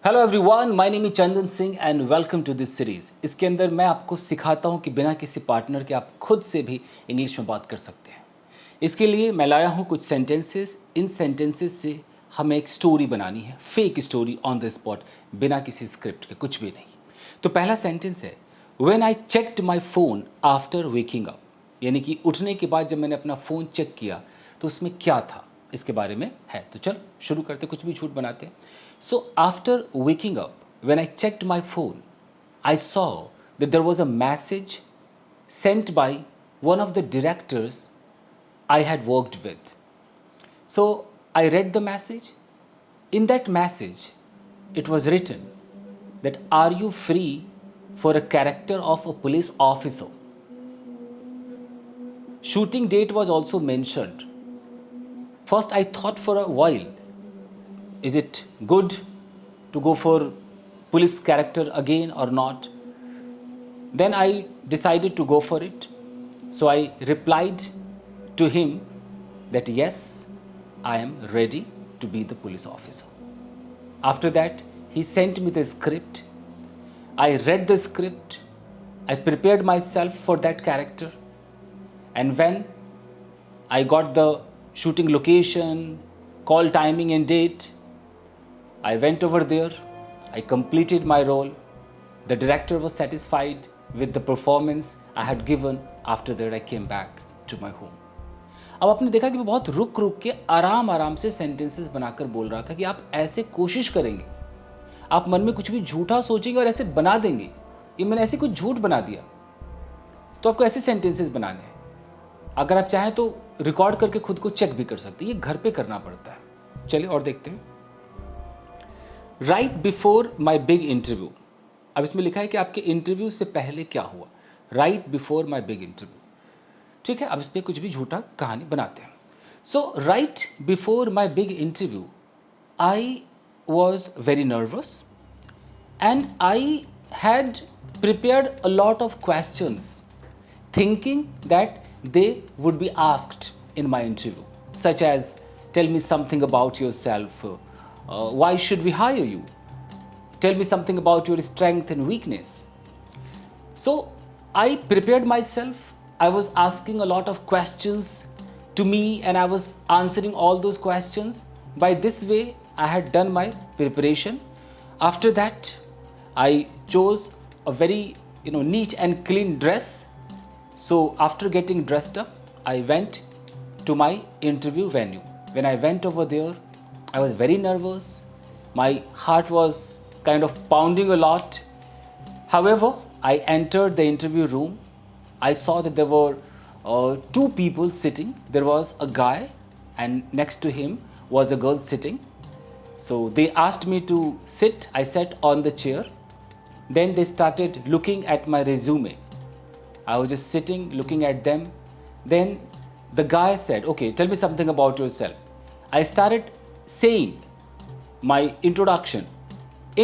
Hello everyone, my name is Chandan Singh and welcome to this series. इसके अंदर मैं आपको सिखाता हूं कि बिना किसी पार्टनर के आप खुद से भी इंग्लिश में बात कर सकते हैं। इसके लिए मैं लाया हूं कुछ सेंटेंसेस। इन सेंटेंसेस से हमें एक स्टोरी बनानी है, fake story on the spot, बिना किसी स्क्रिप्ट के, कुछ भी नहीं। तो पहला सेंटेंस है, when I checked my phone after waking up, यानी कि उठने के बाद जब मैंने अपना फ़ोन चेक किया तो उसमें क्या था, इसके बारे में है। तो चल शुरू करते, कुछ भी झूठ बनाते हैं। So after waking up, when I checked my phone, I saw that there was a message sent by one of the directors I had worked with. So I read the message. In that message, it was written that are you free for a character of a police officer? Shooting date was also mentioned. First, I thought for a while, is it good to go for police character again or not? Then I decided to go for it. So I replied to him that yes, I am ready to be the police officer. After that, he sent me the script. I read the script. I prepared myself for that character. And when I got the shooting location, call timing and date, I went over there. I completed my role. The director was satisfied with the performance I had given. After that, I came back to my home. अब आपने देखा कि मैं बहुत रुक रुक के आराम आराम से सेंटेंसेस बनाकर बोल रहा था कि आप ऐसे कोशिश करेंगे, आप मन में कुछ भी झूठा सोचेंगे और ऐसे बना देंगे। ये मैंने ऐसे कुछ झूठ बना दिया, तो आपको ऐसे सेंटेंसेस बनाने हैं। अगर आप चाहें तो रिकॉर्ड करके खुद को चेक भी कर सकते हैं, ये घर पे करना पड़ता है। चलिए और देखते हैं। Right before my big interview. अब इसमें लिखा है कि आपके इंटरव्यू से पहले क्या हुआ। Right before my big interview, ठीक है। अब इस पर कुछ भी झूठा कहानी बनाते हैं। So right before my big interview, I was very nervous and I had prepared a lot of questions thinking that they would be asked in my interview, such as tell me something about yourself, why should we hire you, tell me something about your strength and weakness. So I prepared myself. I was asking a lot of questions to me and I was answering all those questions. By this way I had done my preparation. After that I chose a very neat and clean dress. So after getting dressed up, I went to my interview venue. When I went over there, I was very nervous. My heart was kind of pounding a lot. However, I entered the interview room. I saw that there were two people sitting. There was a guy and next to him was a girl sitting. So they asked me to sit. I sat on the chair. Then they started looking at my resume. I was just sitting looking at them. Then the guy said, okay, tell me something about yourself. I started saying my introduction.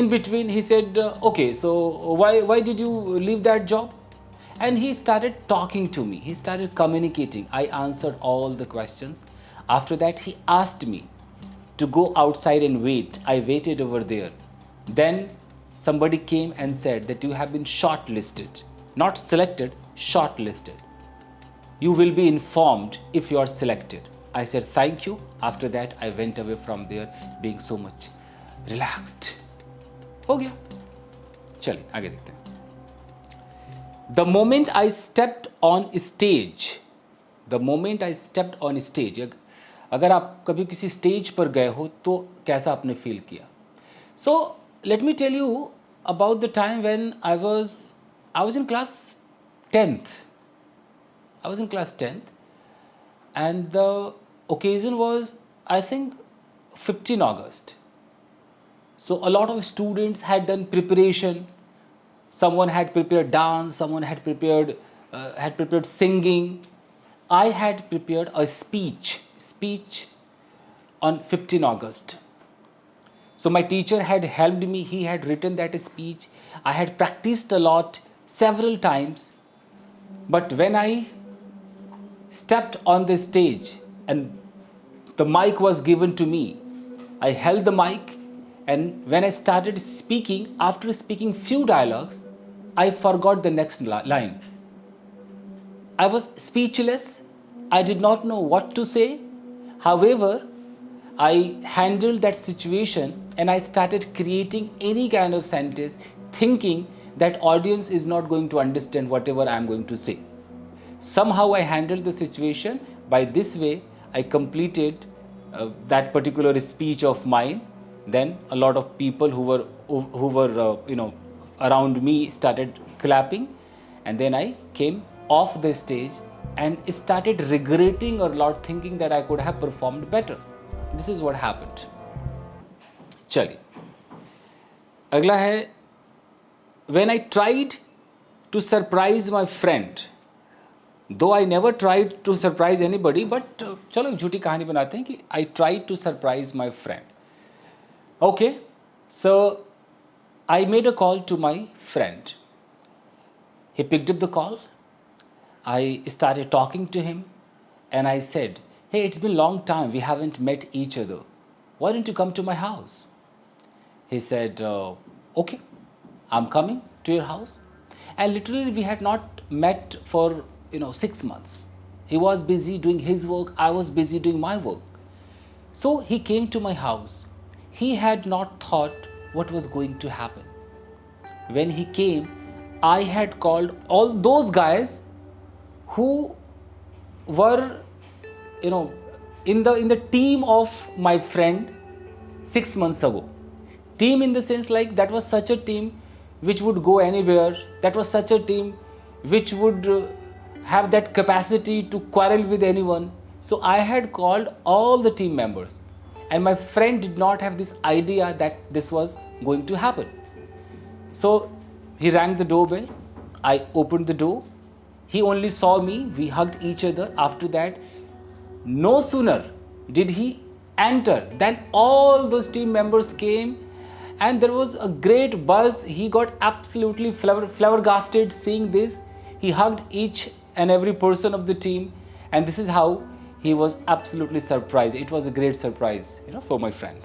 In between he said, okay, so why did you leave that job? And he started talking to me. He started communicating. I answered all the questions. After that he asked me to go outside and wait. I waited over there. Then somebody came and said that you have been shortlisted, not selected, shortlisted. You will be informed if you are selected. I said thank you. After that I went away from there being so much relaxed. हो गया। चलिए आगे देखते हैं। The moment I stepped on stage, the moment I stepped on stage, अगर आप कभी किसी स्टेज पर गए हो तो कैसा आपने फील किया। So let me tell you about the time when I was in class 10th. I was in class 10th and the occasion was, I think, 15 August. So a lot of students had done preparation. Someone had prepared dance, someone had prepared singing. I had prepared a speech on 15 August. So my teacher had helped me. He had written that speech. I had practiced a lot, several times. But when I stepped on the stage and the mic was given to me, I held the mic And when I started speaking, after speaking few dialogues, I forgot the next line. I was speechless. I did not know what to say. However, I handled that situation and I started creating any kind of sentence thinking that audience is not going to understand whatever I am going to say. Somehow I handled the situation. By this way, I completed that particular speech of mine. Then a lot of people who were around me started clapping, and then I came off the stage and started regretting a lot, thinking that I could have performed better. This is what happened. चलिए अगला है, when I tried to surprise my friend, though I never tried to surprise anybody, but चलो एक झूठी कहानी बनाते हैं कि I tried to surprise my friend. Okay, so I made a call to my friend. He picked up the call. I started talking to him and I said, hey, it's been a long time, we haven't met each other. Why don't you come to my house? He said, okay, I'm coming to your house. And literally we had not met for 6 months. He was busy doing his work, I was busy doing my work. So he came to my house. He had not thought what was going to happen. When he came, I had called all those guys who were in the team of my friend 6 months ago. Team in the sense like that was such a team which would go anywhere. That was such a team which would have that capacity to quarrel with anyone. So I had called all the team members, and my friend did not have this idea that this was going to happen. So he rang the doorbell. I opened the door. He only saw me. We hugged each other. After that, no sooner did he enter than all those team members came, and there was a great buzz. He got absolutely flabbergasted seeing this. He hugged each and every person of the team, and this is how he was absolutely surprised. It was a great surprise, for my friend.